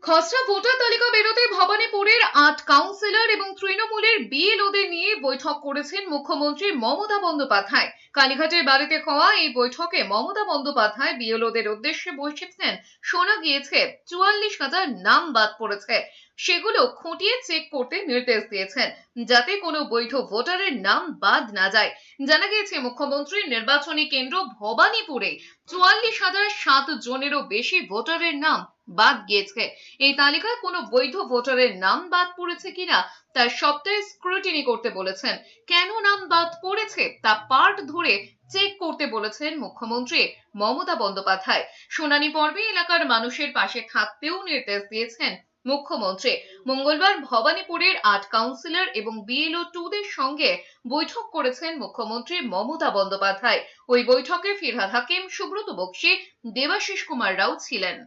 খসড়া ভোটার তালিকা বেরোতে ভবানীপুরের ৮ কাউন্সিলর এবং তৃণমূলের বিএলওদের নিয়ে বৈঠক করেছেন মুখ্যমন্ত্রী মমতা বন্দ্যোপাধ্যায়। কালীঘাটের বাড়িতে হওয়া এই বৈঠকে মমতা বন্দ্যোপাধ্যায় বিএলওদের উদ্দেশ্যে বলেছেন, শোনা গিয়েছে ৪৪,০০০ নাম বাদ পড়েছে, সেগুলো খুঁটিয়ে চেক করতে নির্দেশ দিয়েছেন, যাতে কোনো বৈধ ভোটারের নাম বাদ না যায়। জানা গিয়েছে, মুখ্যমন্ত্রীর নির্বাচনী কেন্দ্র ভবানীপুরে ৪৪,০০৭ জনেরও বেশি ভোটারের নাম বাদ গিয়েছে। এই তালিকায় কোনো বৈধ ভোটারের নাম বাদ পড়েছে কিনা তার সপ্তাহে স্ক্রুটিনি করতে বলেছেন। কেন নাম বাদ পড়েছে তা পার্ট ধরে চেক করতে বলেছেন মুখ্যমন্ত্রী মমতা বন্দ্যোপাধ্যায়। শুনানি পর্বে এলাকার মানুষের পাশে থাকতেও নির্দেশ দিয়েছেন মুখ্যমন্ত্রী। মঙ্গলবার ভবানীপুরের ৮ কাউন্সিলর এবং বিএলও 2দের সঙ্গে বৈঠক করেছেন মুখ্যমন্ত্রী মমতা বন্দ্যোপাধ্যায়। ওই বৈঠকে ফিরহাদ হাকিম, সুব্রত বক্সী, দেবাশিস কুমার রাও ছিলেন।